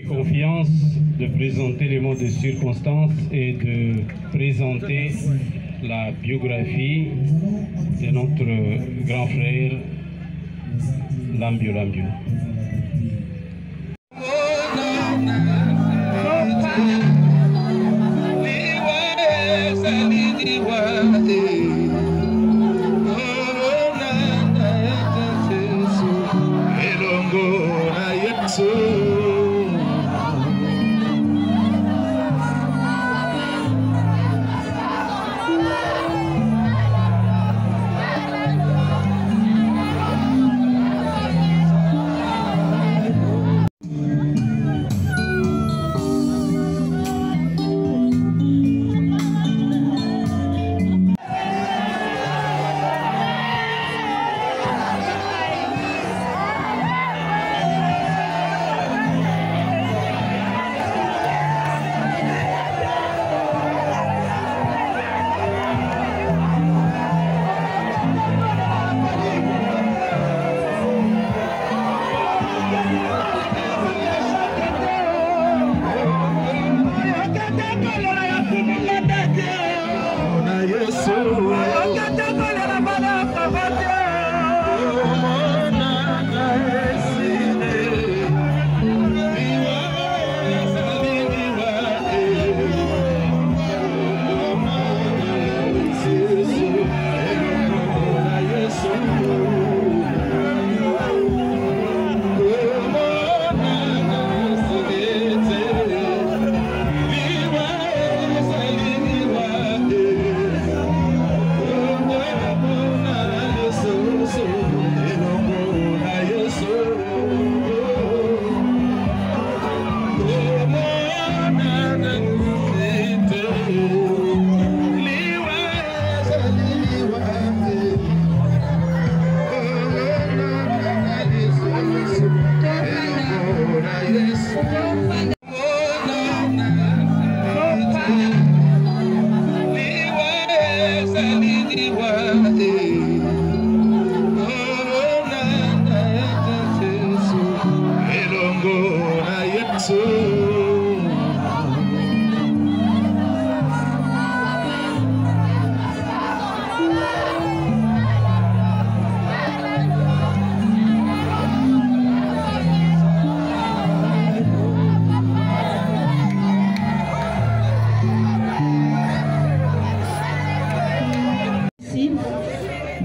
Confiance de présenter les mots de circonstance et de présenter la biographie de notre grand frère Lambio Lambio.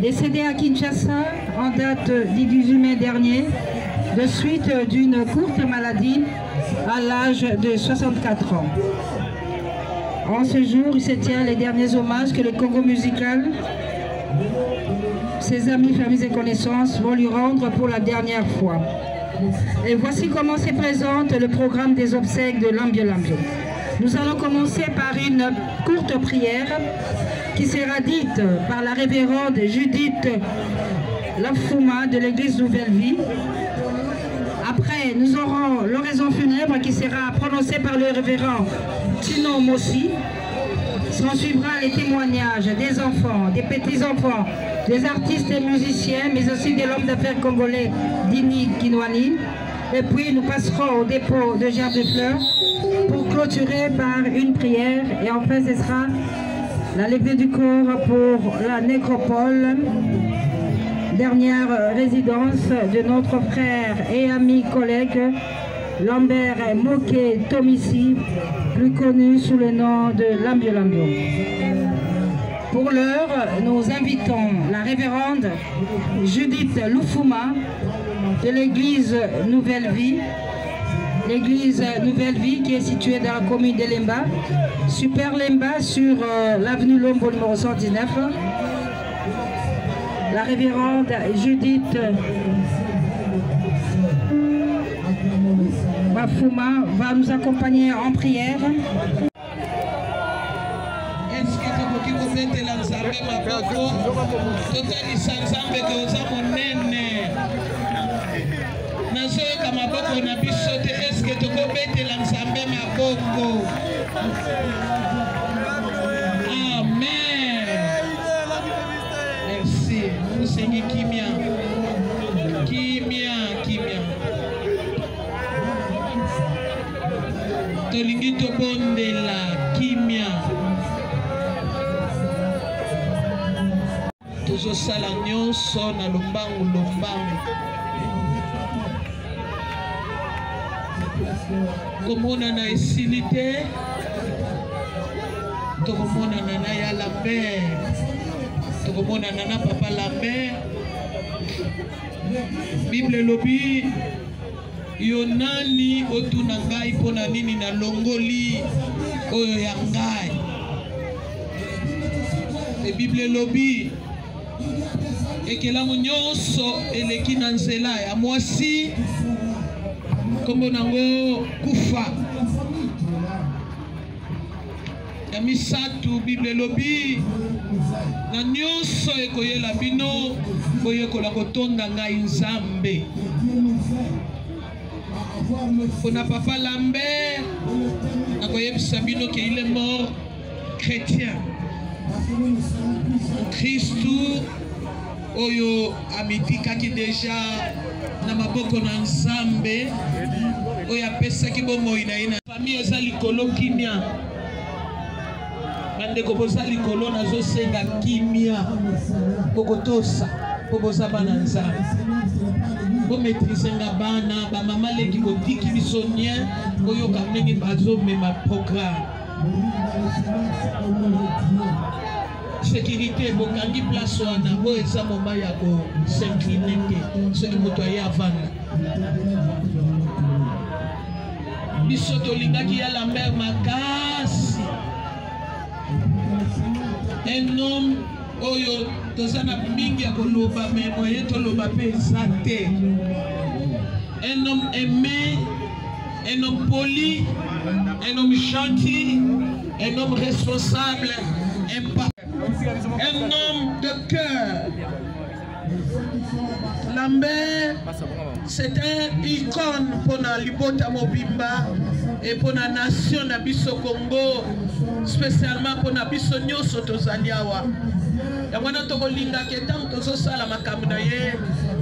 Décédé à Kinshasa en date du 18 mai dernier, de suite d'une courte maladie à l'âge de 64 ans. En ce jour, il se tient les derniers hommages que le Congo musical, ses amis, familles et connaissances vont lui rendre pour la dernière fois. Et voici comment se présente le programme des obsèques de Lambio Lambio. Nous allons commencer par une courte prière qui sera dite par la révérende Judith Lafuma de l'église Nouvelle Vie. Après, nous aurons l'oraison funèbre qui sera prononcée par le révérend Tino Mossi. S'en suivra les témoignages des enfants, des petits-enfants, des artistes et musiciens, mais aussi de l'homme d'affaires congolais Dini Kinwani. Et puis nous passerons au dépôt de gerbes de fleurs pour clôturer par une prière. Et enfin, ce sera la levée du corps pour la nécropole, dernière résidence de notre frère et ami collègue Lambert Moké Tomissi, plus connu sous le nom de Lambio Lambio. Pour l'heure, nous invitons la révérende Judith Lufuma de l'église Nouvelle Vie. L'église Nouvelle Vie qui est située dans la commune de Lemba, Super Lemba, sur l'avenue Lombo numéro 119. La révérende Judith Bafuma va nous accompagner en prière. nazoyoka maboko na biso te eske tokobetela Nzambe maboko. Amen. Merci. Seigneur kimia. Tolingi tobondela kimia. Tozosala nyonso na lombangu. Komona na esili te, tokomonana na ya Lambert, tokomonana na papa Lambert. Bible lobi yo nani otuna ngai pona nini na longoli oyo ya ngai. E Bible lobi ekelamu nyonso eleki na nzela ya mwasi kombo nango kufa. Ya misatu Bible lobi na nyonso ekoyela bino boyekola kotonda ngai Nzambe. Pona papa Lambert nakoyebisa bino ke il est mort chrétien. Christu oyo amitikaki deja na maboko na Nzambe oyo apesaki bomoi na ye na famille eza likolo kimia. Bandeko boza likolo nazosenga kimia bokotosa po boza bana Nzambe. Bo maîtriser nga bana ba mama leki kotiki biso nien oyo kamenge bazo mema programme. Sécurité bokangi place wana bo eza moma ya ko s'incliner te soki moto aye avanda. Biso tolingaki ya Lambert makasi. Un homme oyo tozana mingi ya koloba mais moyen toloba pe eza te. Un homme aimé, un homme poli, un homme gentil, un homme responsable, un homme de cœur. Lambert, c'est un icône pour la Libota Mobimba et pour la nation Nabiso Congo, spécialement pour Nabiso Nyoso Tozaliawa. Yamwana tokolinga ketam tozo sala makambo na ye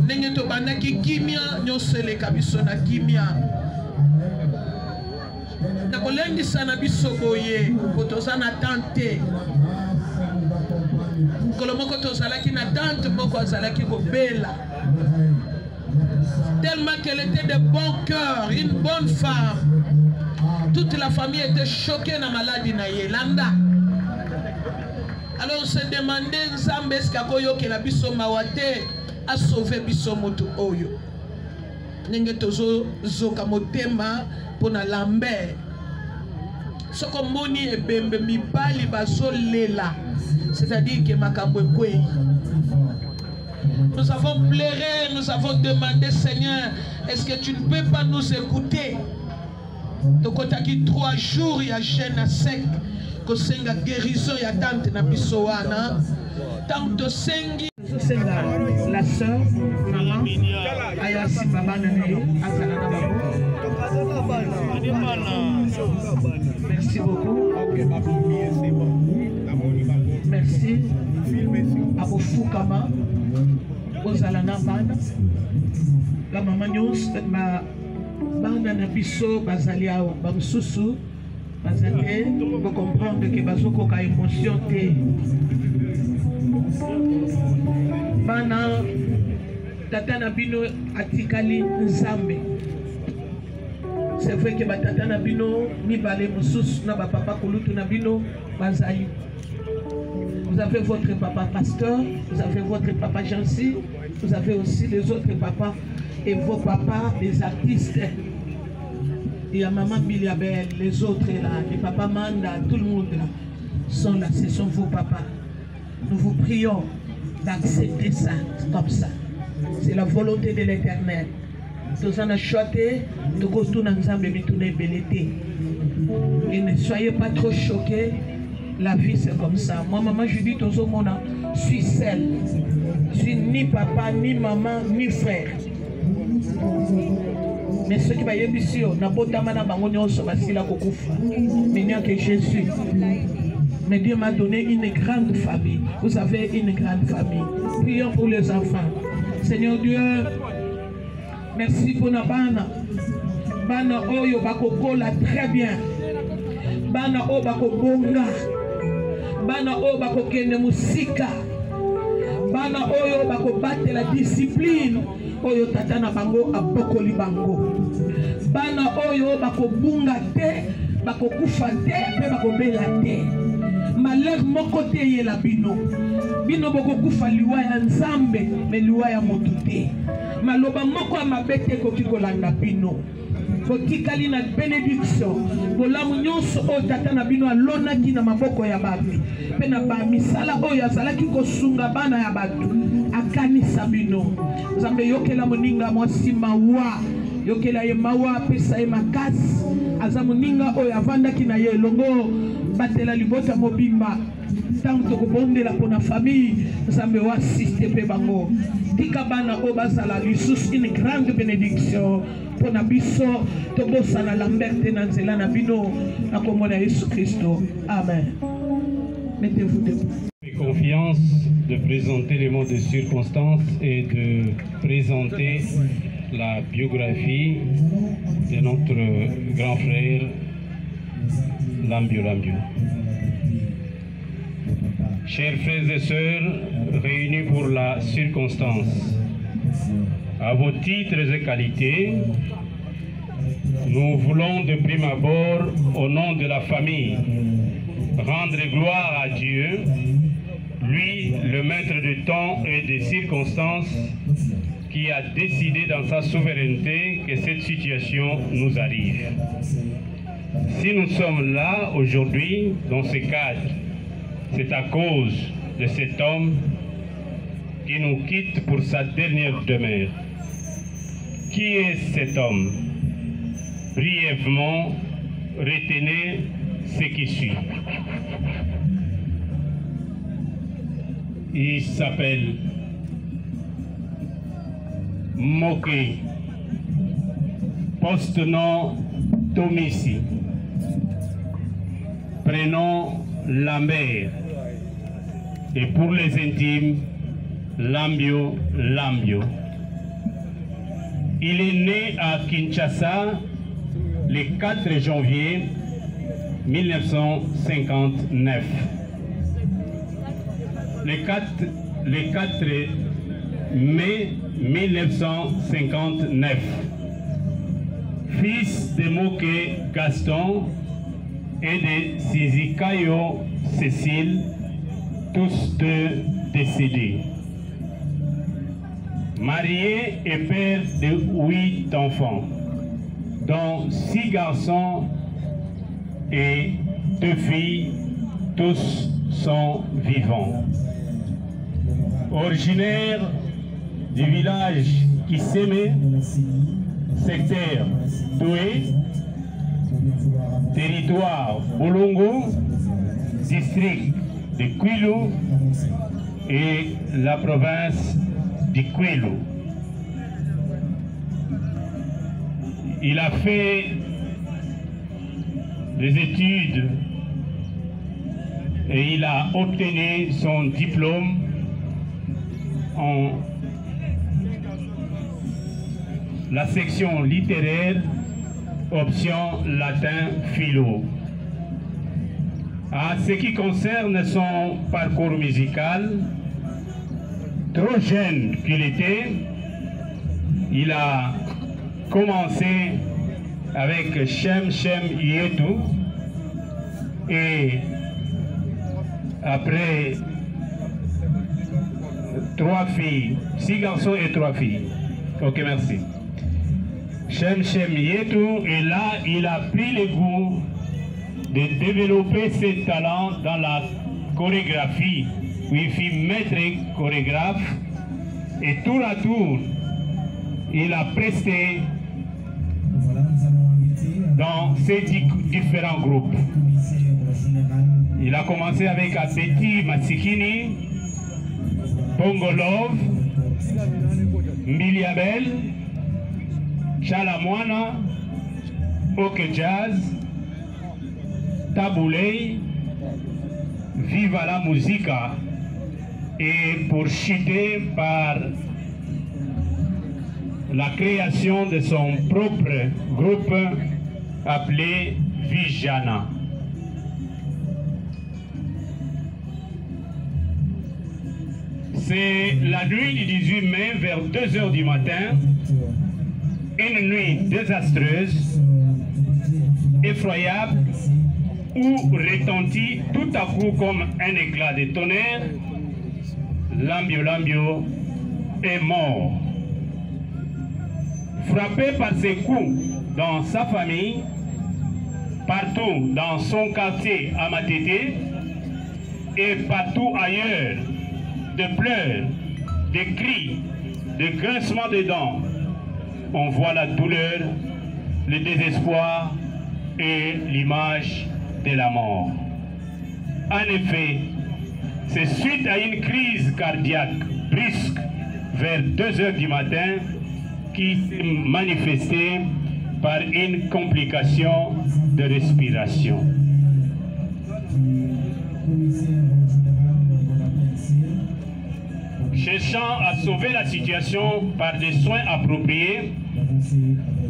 ndenge tobandaki kimia nyonso eleka biso na kimia. Nakolengisa na biso boye po toza na tante. Kolomoko tozalaki na tante moko azalaki kobela. Tellement qu'elle était de bon cœur, une bonne femme. Toute la famille était choquée na maladie na ye landa. Alors on se demandait Nzambe est-ce qu'akoyo ke la biso mawate a sauvé biso moto oyo. Nenge tozo zoka motema pona Lambert. Soko moni ebembe mibali bazo lela. C'est-à-dire que makambo ekwe. Nous avons pleuré, nous avons demandé Seigneur, est-ce que tu ne peux pas nous écouter? Tokotaki 3 jours ya jeûne à sec. Kosenga guérison ya tante na biso wana tanto sengi senga la sœur maman aya si baba na ne azala na babo. Merci beaucoup. Merci abo fukama ozala na bana la maman nyos ma bana na biso bazali awa bamususu. Vous comprendre que bazoko ka émotion te. Bana tata na bino atikali Nzambe. C'est vrai que tata na bino ni balé mususu na ba papa kulutu na bino bazali. Vous avez votre papa pasteur, vous avez votre papa Jancy, vous avez aussi les autres papas et vos papas les artistes. Il y a maman Biliabel, les autres là, les papas Manda, tout le monde là, sont là, ce sont vos papas. Nous vous prions d'accepter ça comme ça. C'est la volonté de l'Éternel. Nous en choisi, et ne soyez pas trop choqués, la vie c'est comme ça. Moi, maman Judith, je suis seule. Je suis ni papa, ni maman, ni frère. Mais ceux qui vaillent ici, n'a pas d'amana bangonio sur basila kokufa. Mais il n'y a que Jésus. Mais Dieu m'a donné une grande famille. Vous avez une grande famille. Prions pour les enfants. Seigneur Dieu, merci pour nos bana. Bana oyo bakokola très bien. Bana oyo bakobonga. Bana oyo bakokende musika. Bana oyo bakobate la discipline. Oyo tata na bango abokoli bango. Bana oyo bakobunga te, bakokufa te, pe bakobela te. Malheur moko te yela bino. Bino bokokufa liwa ya nzambe, me liwa ya motu te. Maloba moko ya mabe te koki kolanda bino. Kotikali na bénédiction. Bolamu nyonso oyo tata na bino alonaki na maboko ya bato. Pe na ba misala oyo azalaki kosunga bana ya bato. Akanisa bino. Nzambe yokela moninga mwasi mawa. Yokela ye mawa pesa ye makasi. Aza moninga oyo avandaki na ye longo. Batela libota mobimba. Tango tokobondela pona famille. Nzambe wa assiste pe bango. Tika bana oyo bazala lisusu une grande bénédiction. Pona biso tobosana lamberte na nzela na bino na komona Yesu Kristo. Amen. Mettez-vous debout. J'ai confiance de présenter les mots de circonstance et de présenter la biographie de notre grand frère Lambio Lambio. Chers frères et sœurs réunis pour la circonstance, à vos titres et qualités, nous voulons de prime abord, au nom de la famille, rendre gloire à Dieu, lui, le maître du temps et des circonstances, qui a décidé dans sa souveraineté que cette situation nous arrive. Si nous sommes là aujourd'hui, dans ce cadre, c'est à cause de cet homme qui nous quitte pour sa dernière demeure. Qui est cet homme? Brièvement, retenez ce qui suit. Il s'appelle Moké, poste-nom Tomissi, prénom Lambert, et pour les intimes, Lambio Lambio. Il est né à Kinshasa le 4 janvier 1959. Le 4 mai 1959. Fils de Moké Gaston et de Sizikayo Cécile, tous deux décédés. Marié et père de 8 enfants, dont 6 garçons et 2 filles, tous sont vivants. Originaire du village Kiseme, secteur Doué, territoire Bolongo, district de Kwilu et la province de Kwilu. Il a fait des études et il a obtenu son diplôme en la section littéraire, option latin philo. En ce qui concerne son parcours musical, trop jeune qu'il était, il a commencé avec Shem Shem Yetu et après 3 filles, 6 garçons et 3 filles. Ok, merci. Shem Shem Yetu, et là il a pris le goût de développer ses talents dans la chorégraphie, où il fut maître chorégraphe, et tour à tour il a presté dans ces différents groupes. Il a commencé avec Abeti Matsikini, Bongo Love, Miliabel, Chalamwana, Ok Jazz, Taboulay, Viva la Musica, et pour chuter par la création de son propre groupe appelé Vijana. C'est la nuit du 18 mai vers 2 h du matin, une nuit désastreuse, effroyable, où retentit tout à coup comme un éclat de tonnerre, Lambio Lambio est mort. Frappé par ses coups dans sa famille, partout dans son quartier à Matete et partout ailleurs, de pleurs, de cris, de grincements de dents, on voit la douleur, le désespoir et l'image de la mort. En effet, c'est suite à une crise cardiaque brusque vers 2 h du matin qui s'est manifestée par une complication de respiration. Cherchant à sauver la situation par des soins appropriés,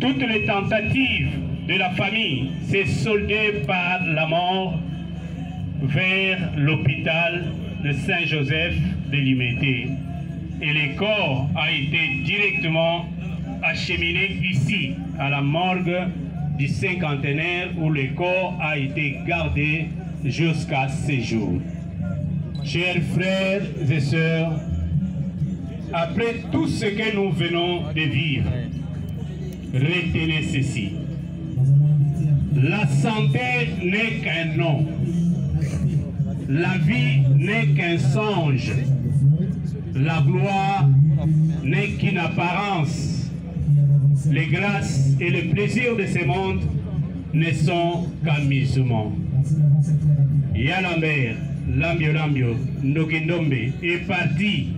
toutes les tentatives de la famille s'est soldée par la mort vers l'hôpital de Saint-Joseph de Limete. Et le corps a été directement acheminé ici, à la morgue du cinquantenaire, où le corps a été gardé jusqu'à ce jour. Chers frères et sœurs, après tout ce que nous venons de vivre, retenez ceci. La santé n'est qu'un nom. La vie n'est qu'un songe. La gloire n'est qu'une apparence. Les grâces et les plaisirs de ce monde ne sont qu'amusement. Yalamber, Lambio Lambio, Ndokindombe est parti,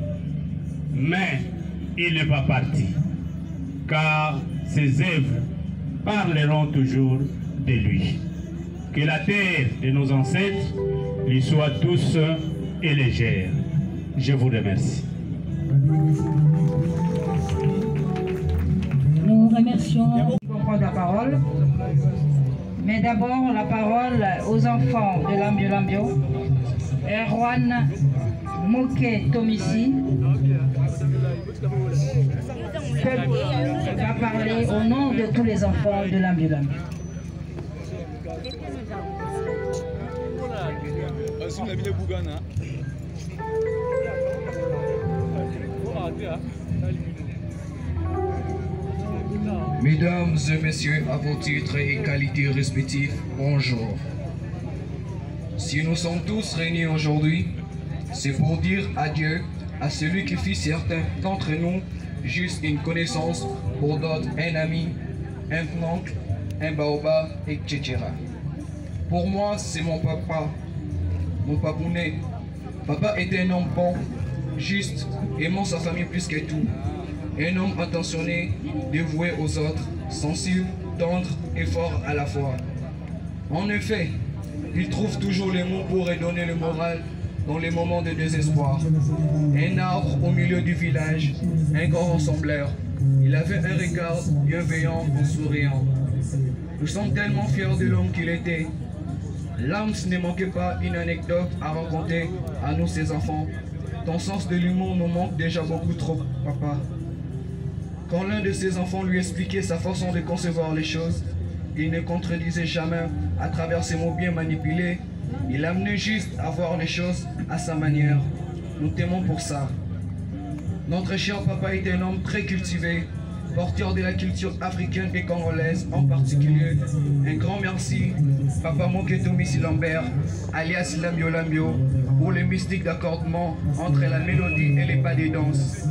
mais il n'est pas parti, car ses œuvres parleront toujours de lui. Que la terre de nos ancêtres lui soit douce et légère. Je vous remercie. Nous remercions pour prendre la parole. Mais d'abord, la parole aux enfants de Lambio Lambio. Erwan Moke Tomissi va parler au nom de tous les enfants de Lambio Lambio. Mesdames et messieurs, à vos titres et qualités respectifs, bonjour. Si nous sommes tous réunis aujourd'hui, c'est pour dire adieu à celui qui fit certains d'entre nous juste une connaissance, pour d'autres un ami, un oncle, un baobab, etc. Pour moi, c'est mon papa, mon papounet. Papa était un homme bon, juste, aimant sa famille plus que tout. Un homme attentionné, dévoué aux autres, sensible, tendre et fort à la fois. En effet, il trouve toujours les mots pour redonner le moral dans les moments de désespoir. Un arbre au milieu du village, un grand rassembleur. Il avait un regard bienveillant en souriant. Nous sommes tellement fiers de l'homme qu'il était. L'âme ne manquait pas une anecdote à raconter à nous, ses enfants. Ton sens de l'humour nous manque déjà beaucoup trop, papa. Quand l'un de ses enfants lui expliquait sa façon de concevoir les choses, il ne contredisait jamais à travers ses mots bien manipulés. Il amenait juste à voir les choses à sa manière. Nous t'aimons pour ça. Notre cher papa était un homme très cultivé, porteur de la culture africaine et congolaise en particulier. Un grand merci, Papa Moke Tomissi Lambert, alias Lambio Lambio, pour les mystiques d'accordement entre la mélodie et les pas des danses.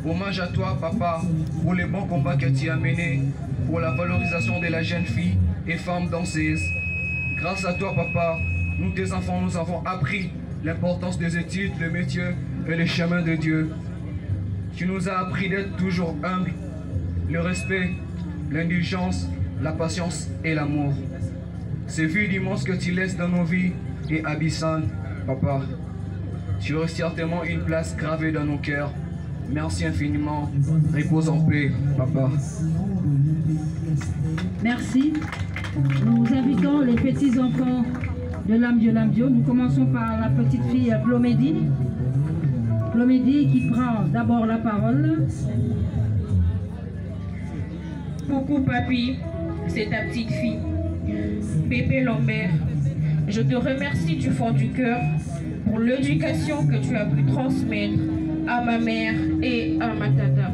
Hommage à toi, papa, pour les bons combats que tu as menés, pour la valorisation de la jeune fille et femme danseuse. Grâce à toi, papa, nous, tes enfants, nous avons appris l'importance des études, le métier et le chemin de Dieu. Tu nous as appris d'être toujours humbles, le respect, l'indulgence, la patience et l'amour. Ce vide immense que tu laisses dans nos vies est abyssal, papa. Tu aurais certainement une place gravée dans nos cœurs. Merci infiniment. Repose en paix, papa. Merci. Nous invitons les petits-enfants de Lambio. Nous commençons par la petite fille Plomédie. Plomédie qui prend d'abord la parole. Coucou papy, c'est ta petite fille. Pépé Lambert, je te remercie du fond du cœur pour l'éducation que tu as pu transmettre à ma mère et à ma tata.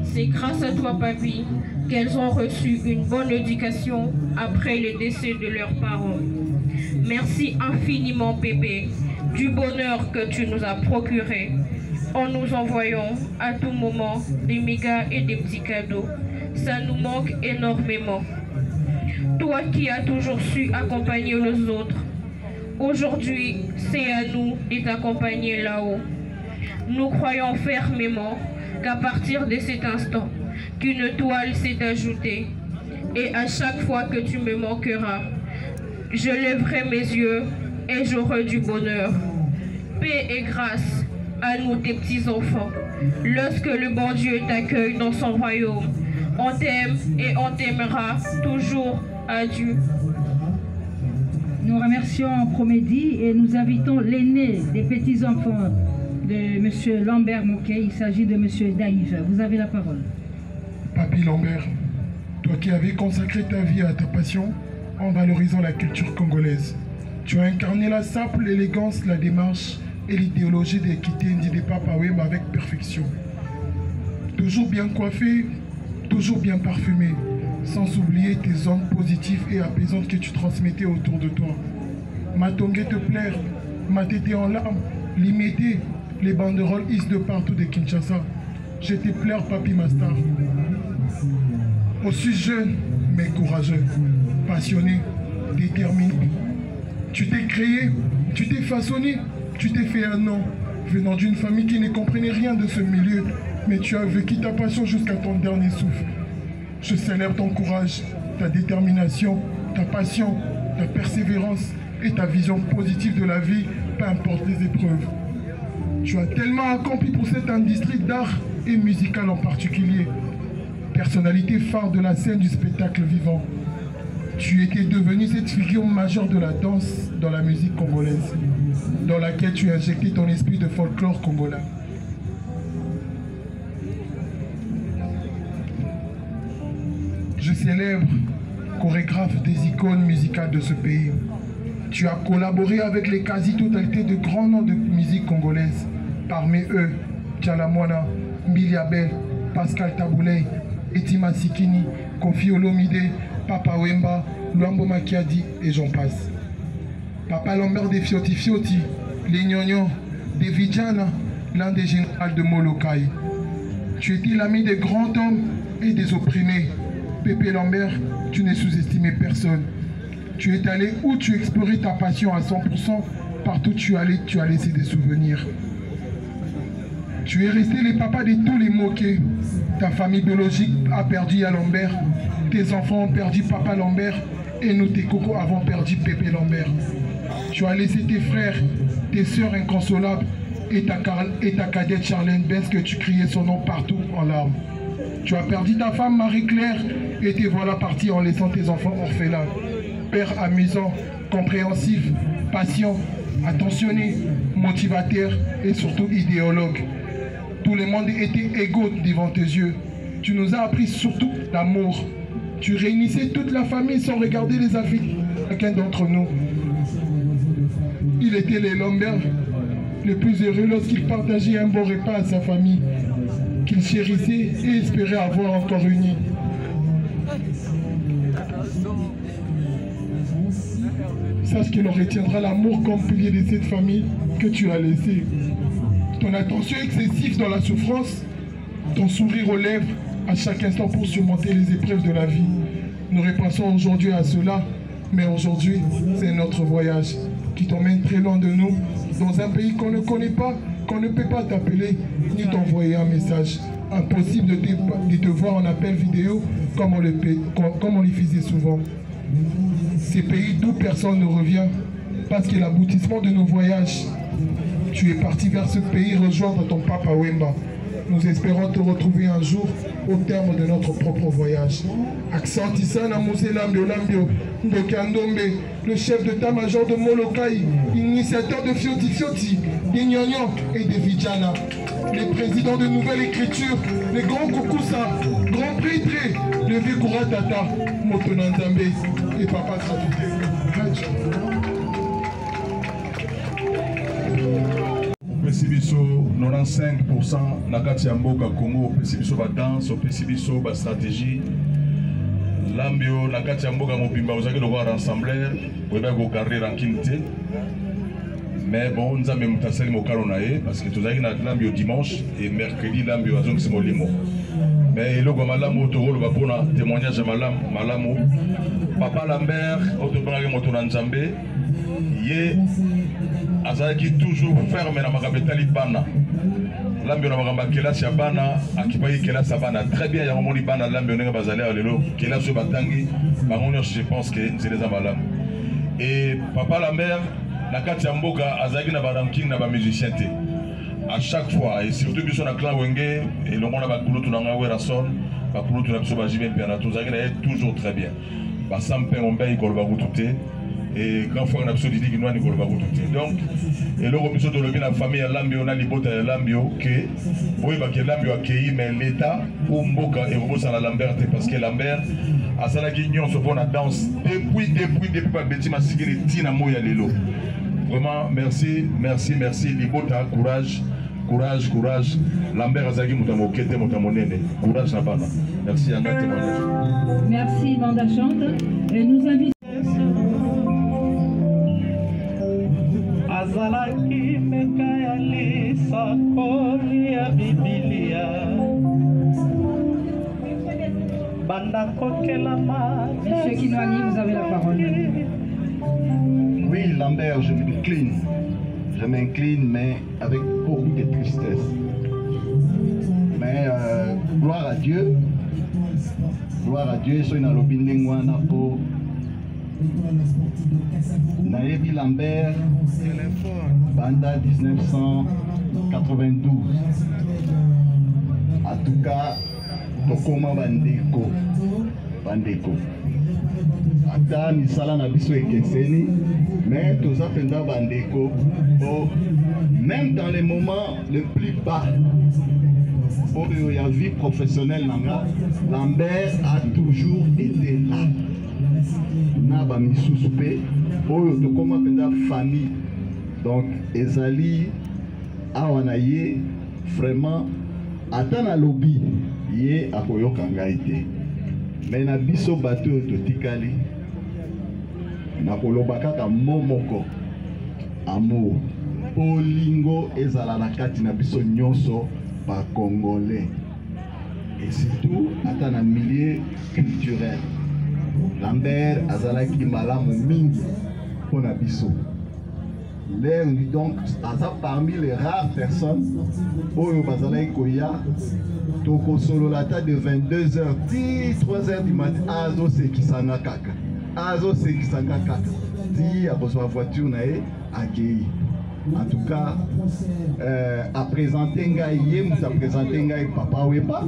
C'est grâce à toi papy qu'elles ont reçu une bonne éducation après le décès de leurs parents. Merci infiniment Pépé du bonheur que tu nous as procuré en nous envoyant à tout moment des mégas et des petits cadeaux. Ça nous manque énormément. Toi qui as toujours su accompagner les autres, aujourd'hui c'est à nous de t'accompagner là-haut. Nous croyons fermement qu'à partir de cet instant, qu'une toile s'est ajoutée et à chaque fois que tu me manqueras, je lèverai mes yeux et j'aurai du bonheur. Paix et grâce à nous tes petits-enfants. Lorsque le bon Dieu t'accueille dans son royaume, on t'aime et on t'aimera toujours. Adieu. Nous remercions Promédie et nous invitons l'aîné des petits-enfants de M. Lambert Moquet. Il s'agit de M. Daïve. Vous avez la parole. Papy Lambert, toi qui avais consacré ta vie à ta passion en valorisant la culture congolaise, tu as incarné la simple élégance, la démarche et l'idéologie d'équité Ndidi Papa Wemba avec perfection. Toujours bien coiffé, toujours bien parfumé, sans oublier tes ondes positives et apaisantes que tu transmettais autour de toi. Matongé te plaire, Matété en larmes, Limité, les banderoles hissent de partout de Kinshasa. Je te plaire, Papy Mastar. Aussi jeune, mais courageux, passionné, déterminé. Tu t'es créé, tu t'es façonné, tu t'es fait un nom, venant d'une famille qui ne comprenait rien de ce milieu, mais tu as vécu ta passion jusqu'à ton dernier souffle. Je célèbre ton courage, ta détermination, ta passion, ta persévérance et ta vision positive de la vie, peu importe les épreuves. Tu as tellement accompli pour cette industrie d'art et musicale en particulier. Personnalité phare de la scène du spectacle vivant. Tu étais devenu cette figure majeure de la danse dans la musique congolaise, dans laquelle tu as injecté ton esprit de folklore congolais. Je célèbre, chorégraphe des icônes musicales de ce pays. Tu as collaboré avec les quasi-totalités de grands noms de musique congolaise. Parmi eux, Tchalamwana, Miliabel, Pascal Tabouley, Etima Sikini, Kofi Olomide, Papa Wemba, Luambo Makiadi et j'en passe. Papa Lambert des Fioti Fioti, les Gnognos, des Vidjana, l'un des généraux de Molokai. Tu étais l'ami des grands hommes et des opprimés. Pépé Lambert, tu n'es sous-estimé personne. Tu es allé où tu explorais ta passion à 100%, partout où tu allais, tu as laissé des souvenirs. Tu es resté le papa de tous les moqués. Ta famille biologique a perdu à Lambert, tes enfants ont perdu Papa Lambert et nous, tes cocos, avons perdu Pépé Lambert. Tu as laissé tes frères, tes sœurs inconsolables et ta cadette Charlène Bess que tu criais son nom partout en larmes. Tu as perdu ta femme Marie-Claire et te voilà parti en laissant tes enfants orphelins. Père amusant, compréhensif, patient, attentionné, motivateur et surtout idéologue. Tout le monde était égaux devant tes yeux. Tu nous as appris surtout l'amour. Tu réunissais toute la famille sans regarder les affaires chacun d'entre nous. Il était les Lambert le plus heureux lorsqu'il partageait un bon repas à sa famille, qu'il chérissait et espérait avoir encore unis. Sache qu'il en retiendra l'amour comme pilier de cette famille que tu as laissé. Ton attention excessive dans la souffrance, ton sourire aux lèvres à chaque instant pour surmonter les épreuves de la vie. Nous repensons aujourd'hui à cela, mais aujourd'hui, c'est notre voyage qui t'emmène très loin de nous, dans un pays qu'on ne connaît pas, qu'on ne peut pas t'appeler, ni t'envoyer un message. impossible de te voir en appel vidéo comme on le faisait souvent. Ces pays d'où personne ne revient, parce que l'aboutissement de nos voyages, tu es parti vers ce pays rejoindre ton papa Wemba. Nous espérons te retrouver un jour au terme de notre propre voyage. Accent Isana Moussé Lambio Lambio, Ndokandombe, le chef d'état-major de Molokai, initiateur de Fioti Fioti, des Nyonyo et des Vijana, les présidents de Nouvelle Écriture, les grands Koukoussa, grands prêtres, le vieux Kouratata, Motonanzambe et Papa Traduté. Pesibiso 95% na kati ya mboka Congo, pesibiso ba danse, pesibiso ba stratégie. Lambio na kati ya mboka mobimba ozaki de voir rassembler, oba ko garder tranquillité. Mais bon, nous avons mutaseli mokalo na ye parce que tozaki na Lambio dimanche et mercredi Lambio azong se molimo. Mais eloko malamu tokolo ba pona témoignage malamu. Papa Lambert otobanga moto na Nzambe ye azalaki toujours ferme na makabetali bana. Lambio na makamba kelasi ya bana akipaki kelasi ya bana très bien ya momoni bana Lambio ndenge bazali lelo kelasi yo batangi bango je pense que nzela za malamu. Et Papa Lambert na kati ya mboka azalaki na baranking na ba musicien te. À chaque fois et surtout biso na clan Wenge et le monde ba kulutu na ngawera son ba kulutu na biso ba jibe mpena tozalaki na toujours très bien. Ba sampe ngombe ikolo ba kutute. Et quand on a besoin de dire qu'il y a donc, et là, on a besoin de la famille à Lambio, on a les bottes à Lambio, que oui, Lambio a accueilli, mais l'État, ou Mboka, et on a Lambert, parce que Lambert, à ça, la guignon se font la danse depuis, Betty Massigiri, Tina Moya Lelo. Vraiment, merci, Libota, courage. Lambert Azagi, Moutamo Kete, Moutamonene, courage, Nabana. Merci, Anna, témoignage. Merci, Banda Chante. Et nous invitons. Azalaki mekayali sakoli ya Biblia Banda kokela ma. Monsieur Kinwani, vous avez la parole. Oui, Lambert, je m'incline, mais avec beaucoup de tristesse. Mais gloire à Dieu, soy na lobindengwana po. Naebi Lambert, Banda 1992. En tout cas, Tokoma Bandeko. Ata misala na biso ekeseni, mais toza penda Bandeko. Même dans les moments les plus bas, pour la vie professionnelle, Lambert a toujours été là. Naba misusupe oyo tokoma penda famille donc ezali awana ye vraiment atana lobby ye akoyoka ngai te mais na biso bato totikali na koloba kaka momoko amour olingo ezala na kati na biso nyonso ba congolais et surtout atana milieu culturel. Lambert azalaki malamu mingi pona biso. L'air donc parmi les rares personnes oyo bazalaki koya toko solo la table de 22h 3h du matin azo sekisanga kaka di akozwa voiture na ye akei. En tout cas, à présenter ngai muta présenter ngai Papa Wemba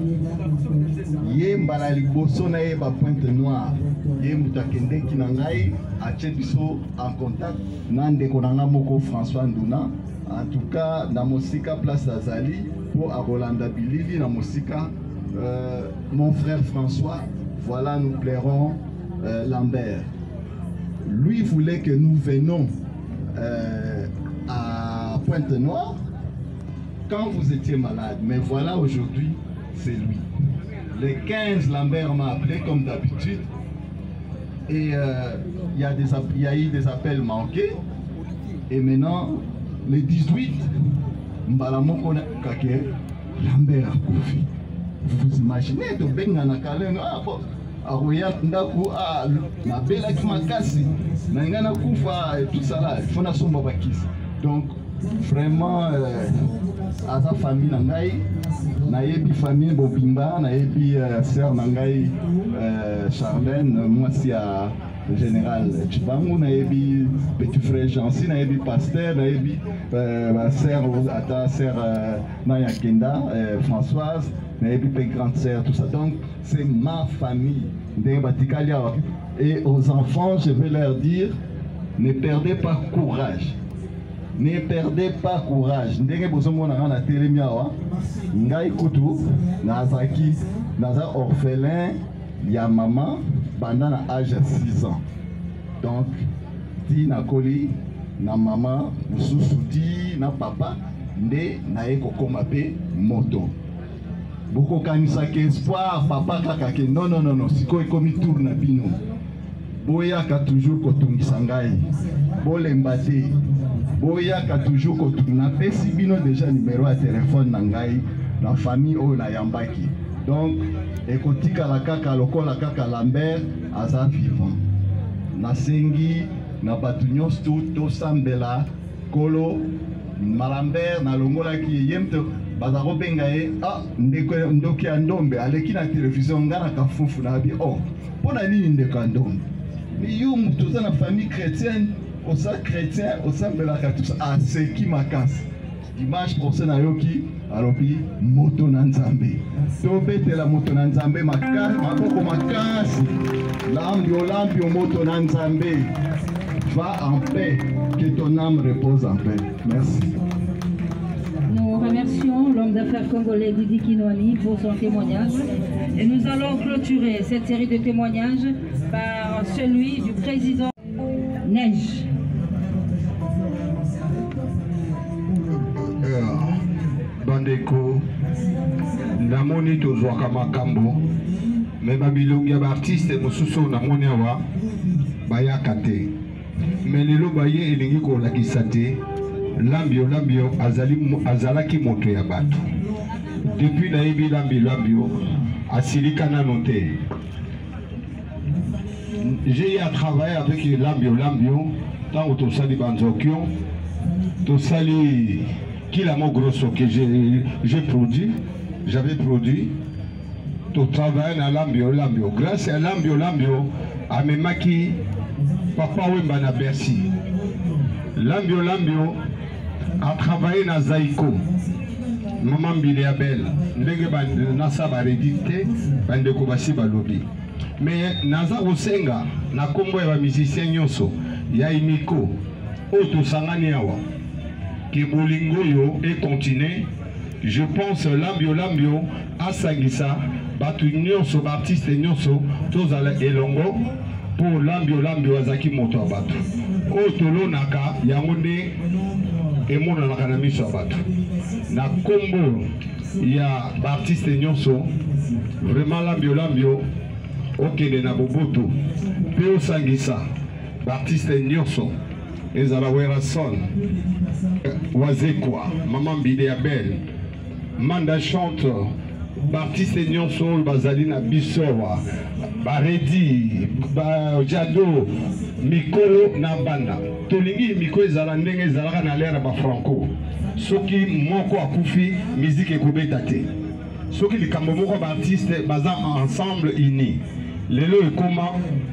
ye mbala liboso na ye ba Pointe Noire ye muta kende kinangai a biso en contact nande konanga moko François Nduna. En tout cas na mosika place azali pour a Rolanda Bilili na mosika mon frère François. Voilà, nous plairons Lambert. Lui voulait que nous venions à Pointe Noire quand vous étiez malade, mais voilà, aujourd'hui c'est lui. Le 15, Lambert m'a appelé comme d'habitude et il y a eu des appels manqués, et maintenant le 18 Mbalamoko Kake Lambert a confié. Vous imaginez de Bengana Kalen Aroya Ndaku na Bela Kimakasi Nangana Kufa et tout ça là, il faut na somba bakisi. Donc vraiment aza famille na ngai nayebi famille Bobimba nayebi sœur na ngai Charlène mwasi ya général Chibangu nayebi petit frère Jansi nayebi pasteur nayebi sœur ata sœur Naya Kenda Françoise nayebi pe grande sœur tout ça donc c'est ma famille ndenge batikali awa. Et aux enfants je vais leur dire ne perdez pas courage. Ne perdez pas courage. Ndenge bozomona na telemi awa ngai kutu nazaki naza orphelin ya maman pendant l'âge de 6 ans. Donc ti nakoli na maman mususu ti na papa nde naye kokoma pe moto. Boko kanisa ke espoir papa kaka ke non non non non siko ekomi tour na bino. Boyaka toujours kotungisa ngai. Bolemba te. Boyaka toujours kotuna pesi bino déjà numéro ya téléphone na ngai na famille oyo na yambaki. Donc ekotika la kaka lokola kaka Lambert aza vivant. Nasengi na batu nyonso tosambela kolo Malambert na longola ki yemte bazako benga ye ndeko ndoki ya ndombe aleki na télévision ngana kafufu na bi pona nini ndeko ya ndombe mais yo mutu za na famille chrétienne osa chrétien osambela ka tout ça seki makasi dimanche prochain na yoki alobi moto na nzambe to betela moto na nzambe makasi maboko makasi lambio moto na nzambe. Va en paix, que ton âme repose en paix. Merci. Nous remercions l'homme d'affaires congolais Didi Kinwani pour son témoignage et nous allons clôturer cette série de témoignages par celui du président Neige. Bandeko, namoni tozwaka makambo, mais babilongi ya artiste mosusu namoni awa bayaka te. Mais lelo baye elingi kolakisa te lambio azalaki moto ya bato. Depuis nayebi lambio asilika nano te. J'ai eu à travailler avec lambio tant que tosali banzokio tosali kilamo grosso que j'ai produit, j'avais produit to travailler na lambio grâce à lambio amemaki Papa Wemba na Bercy. Lambio a travaillé na Zaïko. Maman Biliabel. Ndenge nasa ba rédité bande ko basi balobi. Mais naza osenga na kombo ya ba musicien nyonso ya imiko oto sangani awa. Ki bolingo yo et continuer. Je pense lambio asangisa batu nyonso ba artiste nyonso tozala elongo. Pour lambio azaki moto abatu otolo naka yangonde emona naka na miso abatu na kombo ya artiste nyonso vraiment lambio okende na boboto pe osangisa artiste nyonso ezala wera son wazekwa maman Biliabel manda chante artiste nyonso bazali na bisowa baredi jado mikolo na banda tolingi mikolo ezala ndenge ezalaka na lera ba franco soki moko akufi musique ekobeta te soki likambo moko ba artiste baza ensemble uni lelo ekoma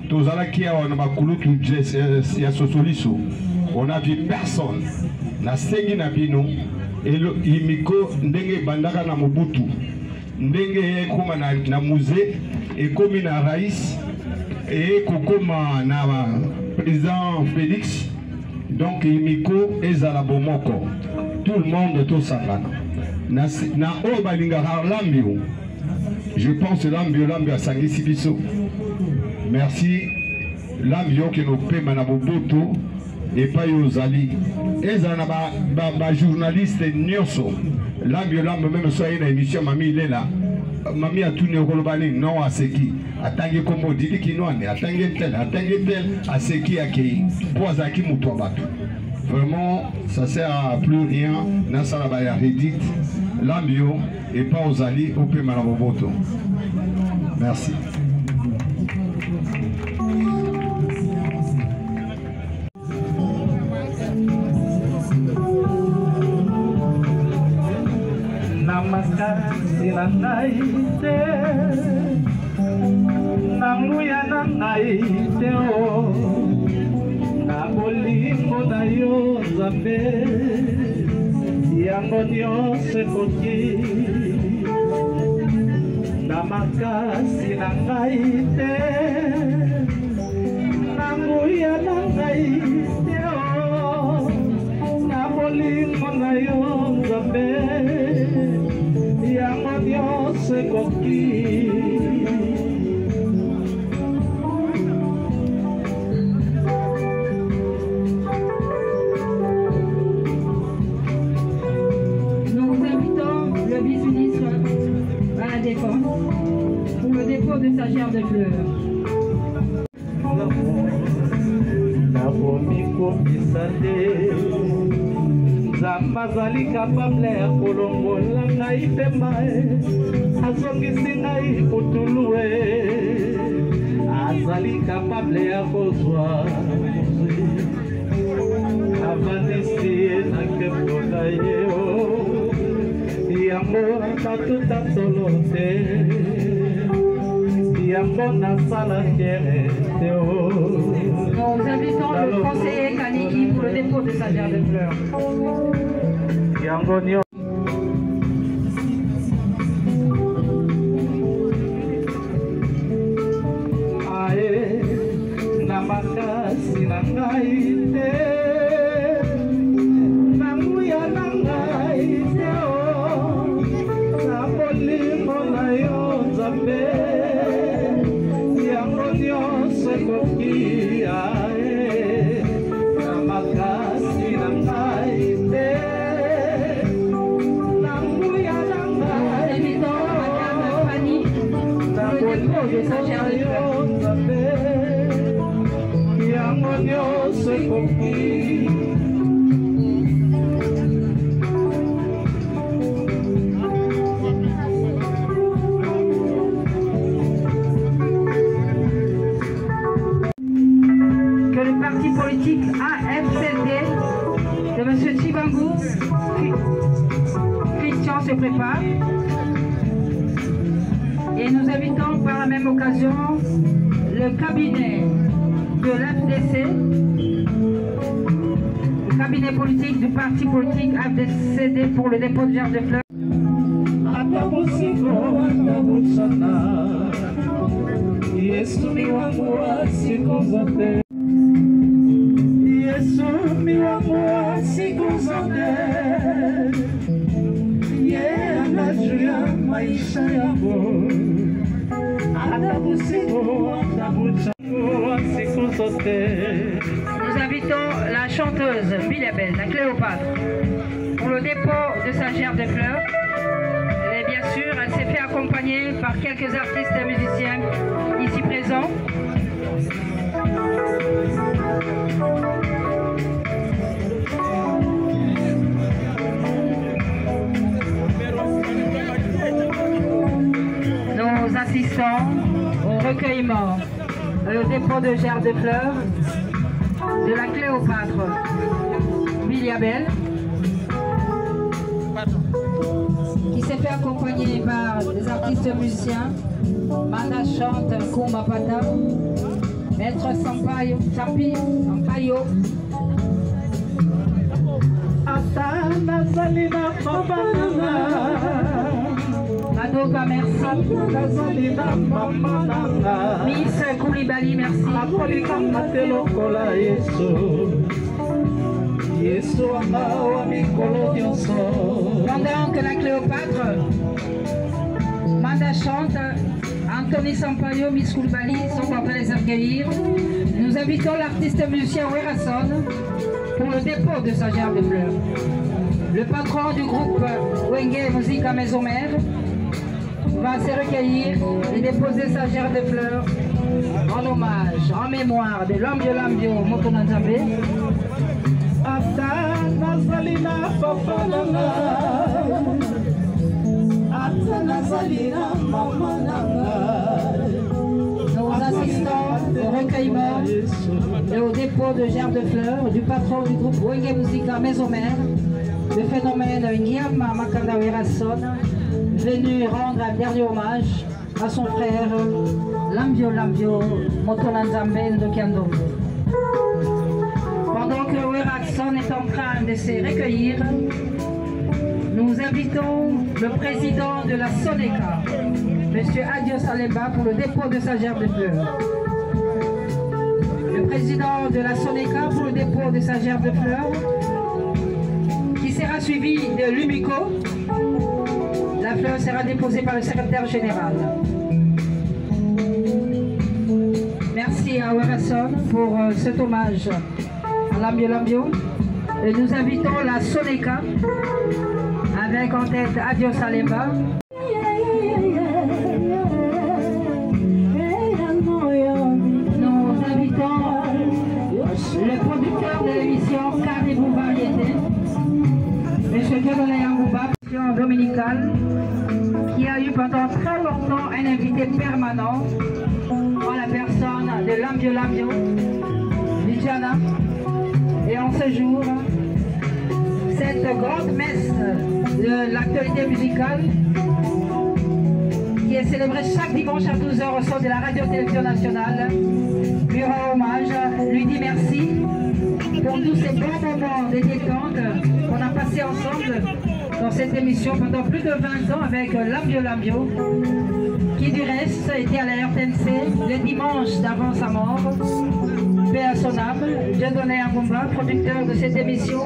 tozalaki awa na bakulutu ya sosoliso on a vu personne na sengi na bino elo imiko ndenge bandaka na mobutu ndenge ekoma na musée ekomi na rais et kokoma na président Félix donc imiko ezala bomoko tout le monde to sangana na o balinga lambio je pense lambio asangisi biso merci lambio ke no pema na boboto et pas yozali ezala na ba journaliste nyonso lambio même soit une émission mami il est là mami a tourné au kolobani non à seki atangi kombo didi kinwane atangi tel à seki akei poazaki muto bato vraiment ça sert à plus rien na sala ba ya redit lambio et pas aux alliés au pema na boboto merci. na ngai te na nguya na ngai te o na bolingo na yo Nzambe yango nyonso ekoki na makasi na ngai te na nguya na ngai te o na bolingo na yo Nzambe yango nyonso ekoki. Pour le dépôt de sa gerbe de fleurs. Nzambe azali kapable ya kolongola ngai pema azongisi ngai putulu azali kapable ya kozwa avandisi ye na nkembo na ye yango batuta solo te yango nasala kere te Nous invitons le conseiller Kaniki pour le dépôt de sa gerbe de fleurs. yango nyo ae na makasi na ngai te na nguya na ngai te na bolingo na yo Nzambe yango nyonso ekoki na makasi na ngai te na nguya na ngai te yo Nzambe yango nyonso ekoki. Politique AFCD de M. Tchibangou. Christian se prépare. Et nous invitons par la même occasion le cabinet de l'AFDC, le cabinet politique du parti politique AFDCD pour le dépôt de gerbe de fleurs. Yesu miwangu wa siku zote, yeye anajua maisha yako, atakusifu wa siku zote. Nous invitons la chanteuse Bilabel, la Cléopâtre, pour le dépôt de sa gerbe de fleurs. Et bien sûr, elle s'est fait accompagner par quelques artistes et musiciens ici présents. Nous assistons au recueillement, le dépôt de gerbe de fleurs de la Cléopâtre Biliabel, qui s'est fait accompagner par des artistes musiciens, Manda chante Kumba Pata, Maître Sampaio, Atana Salina Pabanana, Madoka, merci. Salina Pabanana, Miss Koulibaly, merci. Apolika Matelo Kola Yesu, Yesu Amawa Mikolo Dionso. Pendant que la Cléopâtre, Manda chante, Anthony Sampaio, Miss Koulibaly sont en train de les accueillir. Nous invitons l'artiste musicien Werason pour le dépôt de sa gerbe de fleurs. Le patron du groupe Wenge Musique à Maison Mère va se recueillir et déposer sa gerbe de fleurs en hommage, en mémoire de Lambio Lambio Mokona Nzambe. Atana Salina Pabanana, Atana Salina Pabanana. Nous assistons au recueillement et au dépôt de gerbes de fleurs du patron du groupe Wenge Musica Maison Mère, le phénomène Ngiama Makanda Werason, venu rendre un dernier hommage à son frère Lambio Motonanzambe Ndokiandombe. Pendant que Werakson est en train de se recueillir, nous invitons le président de la SONECA, M. Adio Salemba, pour le dépôt de sa gerbe de fleurs. Le président de la SONECA pour le dépôt de sa gerbe de fleurs, qui sera suivi de l'UMICO. La fleur sera déposée par le secrétaire général. Merci à Werakson pour cet hommage à Lambio. Et nous invitons la SONECA avec en tête Adio Salemba. Nous invitons le producteur de l'émission Caribou Variété, M. Dieudonné Yangouba, dominicale, qui a eu pendant très longtemps un invité permanent en la personne de Lambio Luciana. Et en ce jour, cette grande messe de l'actualité musicale qui est célébrée chaque dimanche à 12h au sein de la Radio-Télévision Nationale, lui rend hommage, lui dit merci pour tous ces bons moments de détente qu'on a passés ensemble dans cette émission pendant plus de 20 ans avec Lambio, qui du reste était à la RTNC le dimanche d'avant sa mort. Paix à son âme, Dieudonné Yangouba, producteur de cette émission.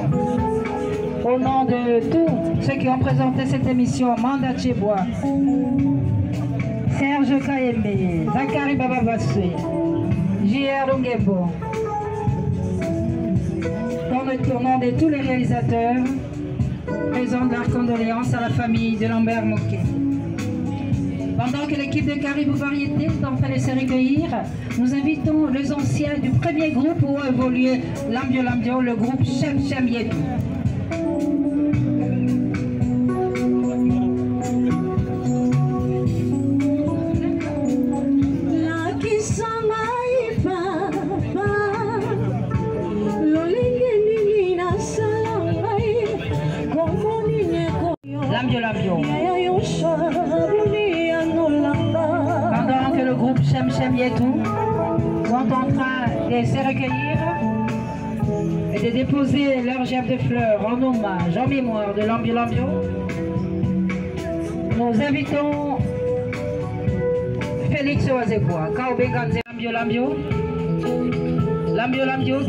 Au nom de tous ceux qui ont présenté cette émission, Manda Tchebois, Serge Kayembe, Zakari Bababaswe, J.R. Ungebo, au nom de tous les réalisateurs, présente leurs condoléances à la famille de Lambert Moquet. Pendant que l'équipe de Caribou Variété est en train de se recueillir, nous invitons les anciens du premier groupe où a évolué Lambio, le groupe Chem Yetu. Lambio. Pendant que le groupe Chem Yetu sont en train de se recueillir et de déposer leur gerbe de fleurs en hommage, en mémoire de Lambio, nous invitons Félix Oazekwa, Kaobenganze Lambio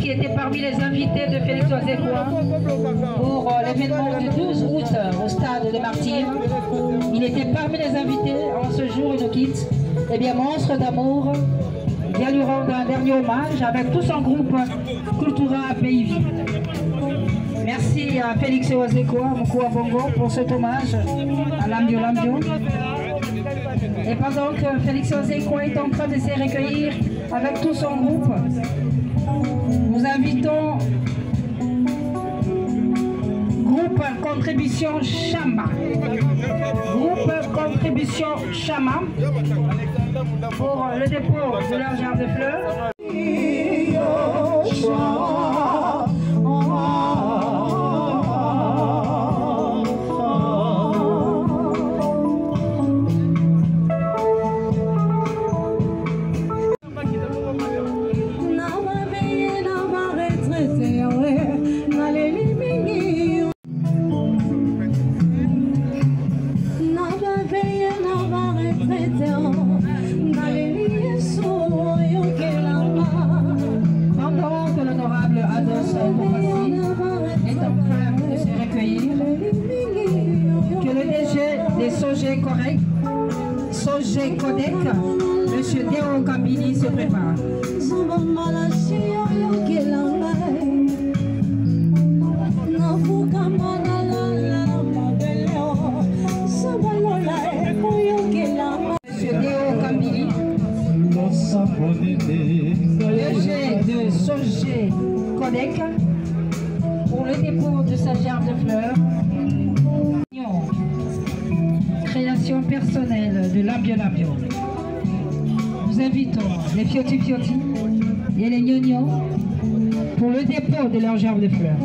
qui était parmi les invités de Félix Oazekwa pour l'événement du 12 août au stade de Martyrs. Il était parmi les invités. En ce jour, il nous quitte. Eh bien, Monstre d'amour vient lui rendre un dernier hommage avec tout son groupe Cultura Pays. Merci à Félix Oazekwa, Moukoua Bongo, pour cet hommage à Lambio. Et pendant que Félix Oazekwa est en train de se recueillir avec tout son groupe, nous invitons groupe Contribution Chama. Groupe Contribution Chama pour le dépôt de leur gerbe de fleurs. Sogé Codec, M. Deo Kambini se prépare. M. Deo Kambini, le jet de Sogé Codec pour le dépôt de sa gerbe de fleurs. Création personnelle de Lambio. Nous invitons les Fioti et les Gnognos pour le dépôt de leur gerbe de fleurs.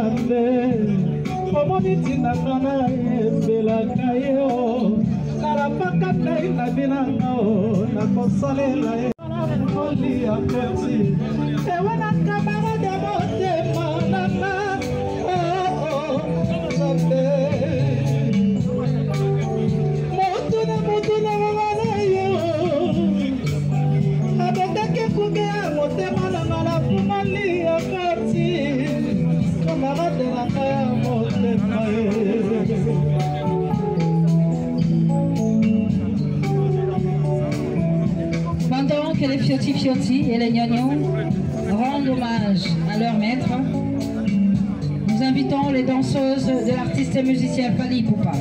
nzambe omoni ntinanga na yembelaka yo kalapaka ngai na binanga nakosalela ye olia peti ewe na kamarade motema nanga nzambe motuna mwana yo abendaki kugea motema nanga na fumali ya kati kamarade nanga ya motema ye. Pendant que les Fioti et les Gnagnons rendent hommage à leur maître, nous invitons les danseuses de l'artiste et musicien Fally Ipupa.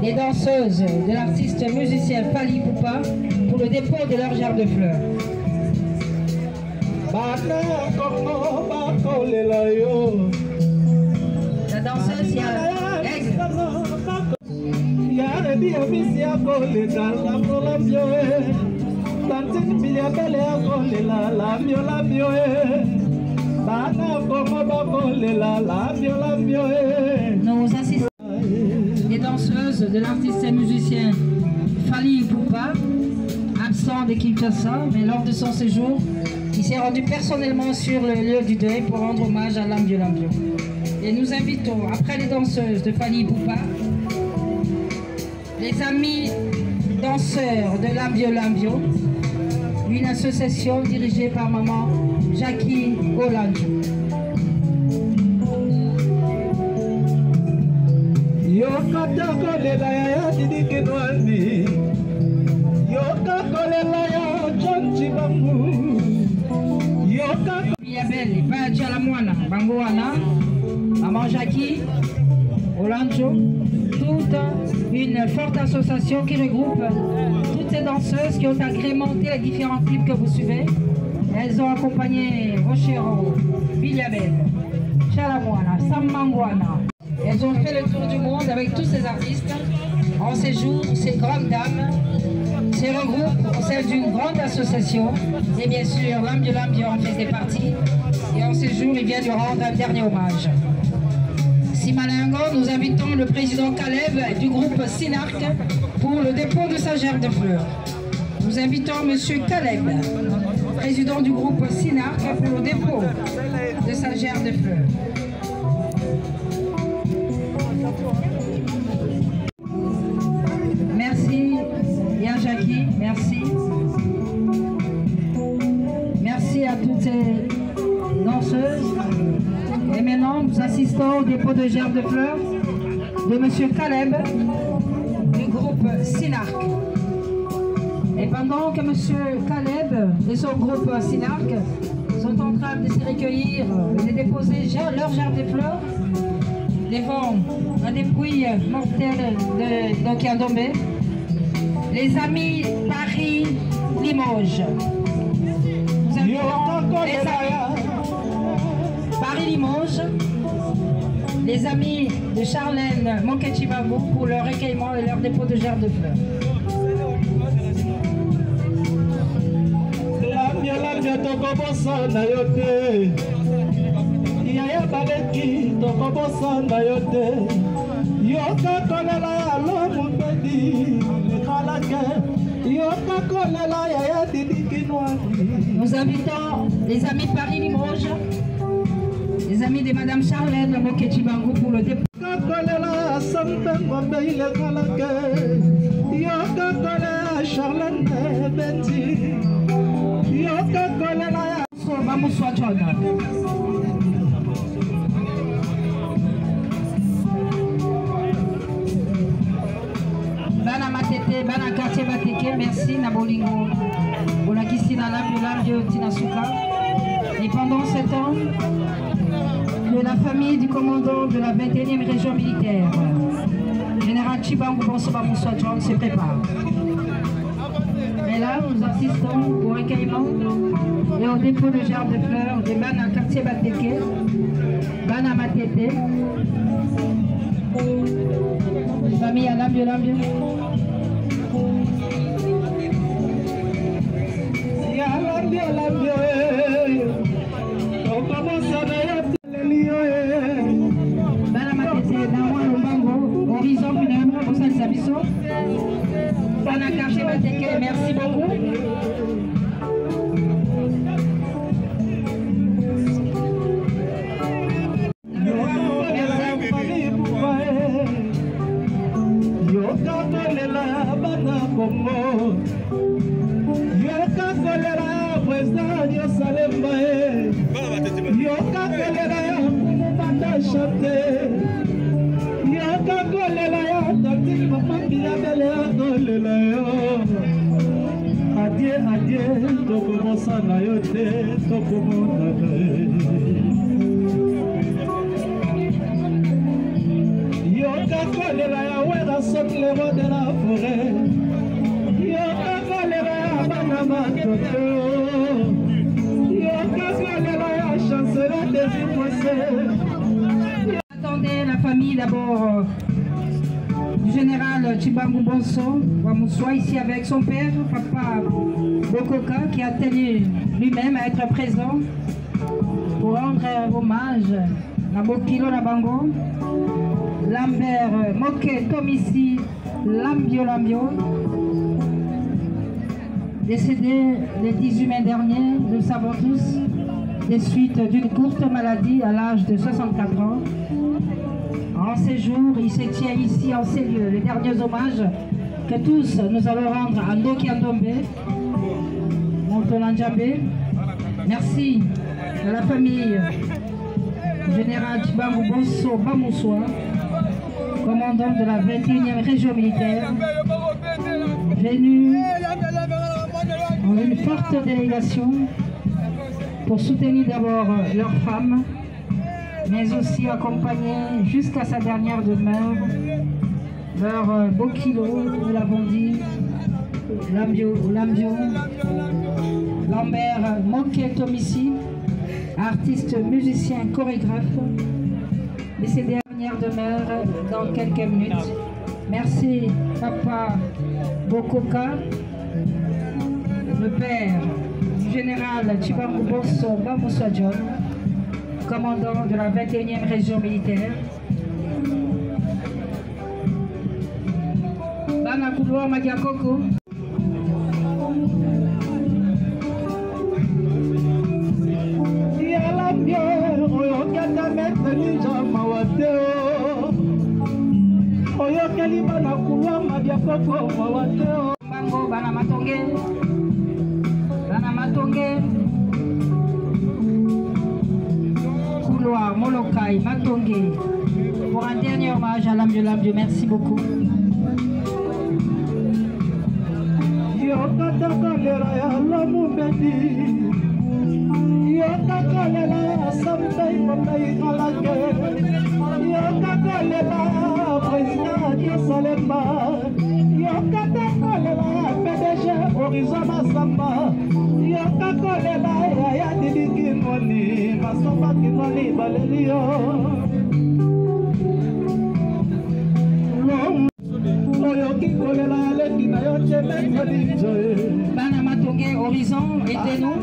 Les danseuses de l'artiste et musicien Fally Ipupa pour le dépôt de leur gerbe de fleurs. La danseuse Nous assistons les danseuses de l'artiste et musicien Fally Ipupa, absent de Kinshasa, mais lors de son séjour, il s'est rendu personnellement sur le lieu du deuil pour rendre hommage à Lambio Lambio. Et nous invitons, après les danseuses de Fally Ipupa, les amis danseurs de Lambio Lambio, une association dirigée par maman Jackie Olanjo. Yabel, Baja la Moana, Bangoana, maman Jackie Olanjo, toute une forte association qui regroupe toutes ces danseuses qui ont agrémenté les différents clips que vous suivez. Elles ont accompagné Rochero, Biliabel, Chalamoana, Samangwana. Elles ont fait le tour du monde avec tous ces artistes. En séjour, ces grandes dames se regroupent au sein d'une grande association. Et bien sûr, Lambio Lambio en fait partie. Et en séjour, il vient de rendre un dernier hommage. Simalingo, nous invitons le président Caleb du groupe Sinarc pour le dépôt de sa gerbe de fleurs. Nous invitons M. Caleb, président du groupe Sinarc, pour le dépôt de sa gerbe de fleurs. Merci, Yann Jackie, merci. Merci à toutes ces danseuses. Et maintenant, nous assistons au dépôt de gerbe de fleurs de M. Caleb du groupe Sinarc. Et pendant que M. Caleb et son groupe Sinarc sont en train de se recueillir et de déposer leur gerbe de fleurs devant un dépouille mortel de Kiandombe, les amis Paris-Limoges. Nous invitons les amis Paris-Limoges, les amis de Charlène Monketchibabu pour leur recueillement et leur dépôt de gerbe de fleurs. Nous invitons les amis Paris-Limoges, les amis de Madame Charlène Mokechibangu pour le dépôt. Bana Matete, Bana Quartier Bateke, merci Nabolingo. Bolakisi na Lambio Lambio Tinasuka. Et pendant 7 ans, que la famille du commandant de la 21e région militaire, général Chibangu Bonsoba Moussa John, se prépare. Et là, nous assistons au recueillement et au dépôt de gerbe de fleurs de Bana Quartier Bateke, Bana Matete, famille à Lambio Lambio. Bisso. Bana Karché Mateke, merci beaucoup. Attendez la famille d'abord du général Chibangu Bonso Wamoussoa ici avec son père, papa Bokoka, qui a tenu lui-même à être présent pour rendre hommage à Bokilo Nabango, Lambert Moke Tomissi Lambio, décédé le 18 mai dernier, nous le savons tous, des suites d'une courte maladie à l'âge de 64 ans. En ces jours, il se tient ici en ces lieux les derniers hommages que tous nous allons rendre à Ndoki Andombe, Montolandjambe. Merci à la famille générale Chibangu Bonso Bamoussoa, commandant de la 21e région militaire, venu en une forte délégation pour soutenir d'abord leurs femmes, mais aussi accompagner jusqu'à sa dernière demeure leur Bokilo, nous l'avons dit, Lambio, Lambert Moke Tomissi, artiste, musicien, chorégraphe, décédé à sa dernière demeure dans quelques minutes. Merci papa Bokoka, le père du général Chibangu Bonso Bamoussoa John, commandant de la 21e région militaire. Bana Kouloa Magiakoko. Bango Bana Matonge. Couloir Molokai Matonge pour un dernier hommage à Lambio. Merci beaucoup. Bana Matonge, Horizon, aidez-nous.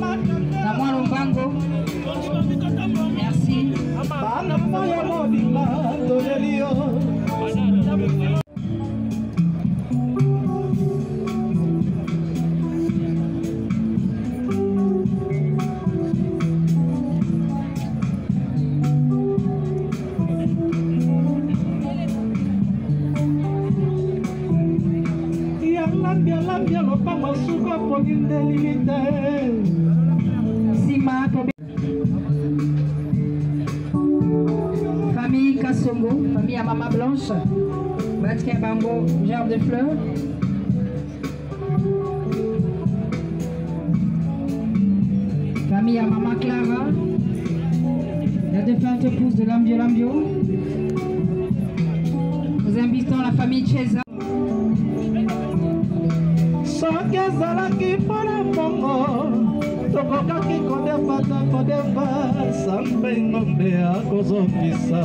Namwa Lombango. Merci. Famille Kassongo, famille à Mama Blanche, Batke Bango, gerbe de fleurs. Famille à Mama Clara, la défunte épouse de Lambio. Nous invitons la famille Chesa. tokokaki kodeba sambe ngombe akozongisa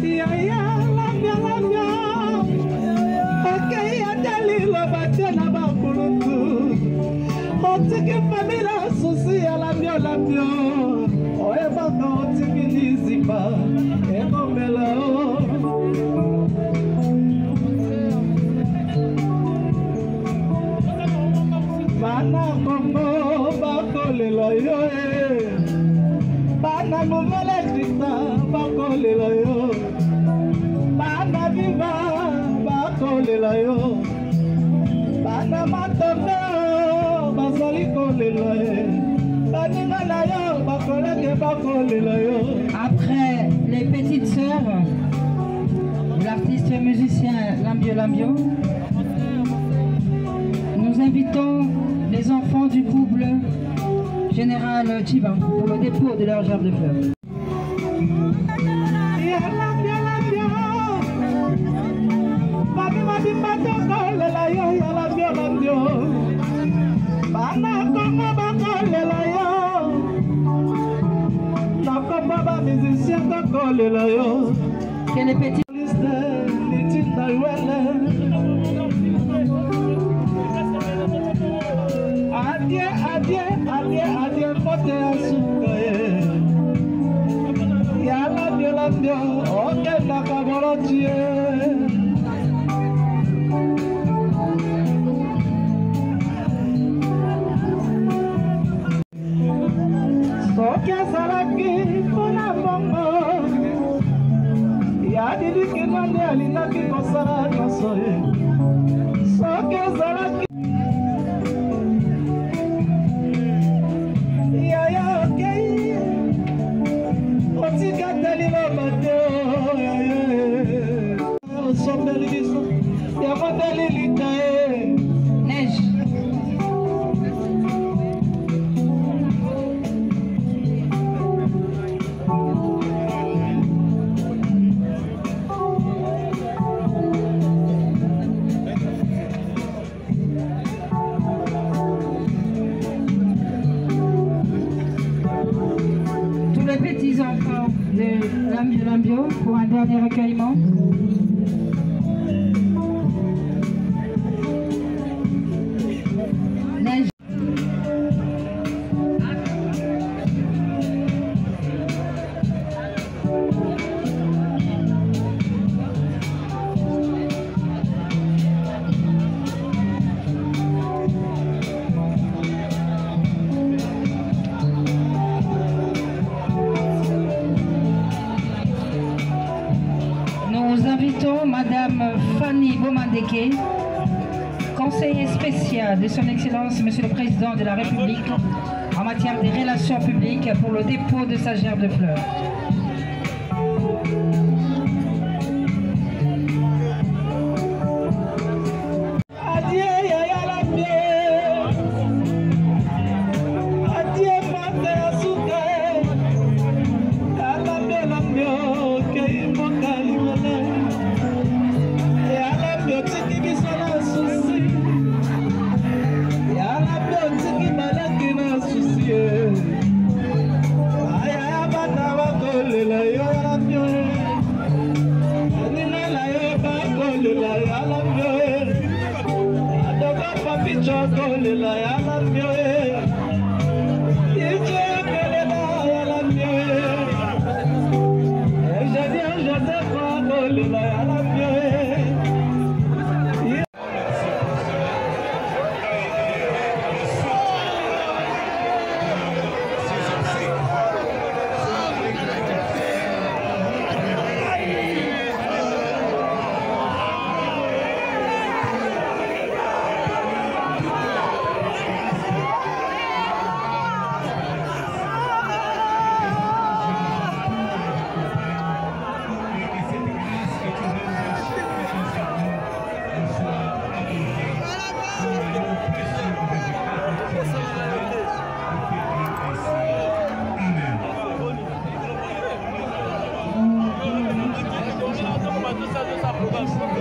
yaya lamya okei atalilo bate na bakulutu otiki famila susi ya lamyo oyebaka otiki liziba ekombela batombe bazali kolela ye baninga na yo bakoleke bakolela yo. Après les petites sœurs, l'artiste et musicien Lambio Lambio, nous invitons les enfants du couple Général Chiba pour le dépôt de leur gerbe de fleurs. Que les petits adieu pote asuka ye yala ndio okenda kabolotie soki azalaki mpona mbongo yadidikilwa nde alingaki kosala nyonso ye soki azalaki Lambio pour un dernier recueillement. Madame Fanny Bomandeke, conseiller spécial de son Excellence Monsieur le Président de la République en matière des relations publiques pour le dépôt de sa gerbe de fleurs. Amen.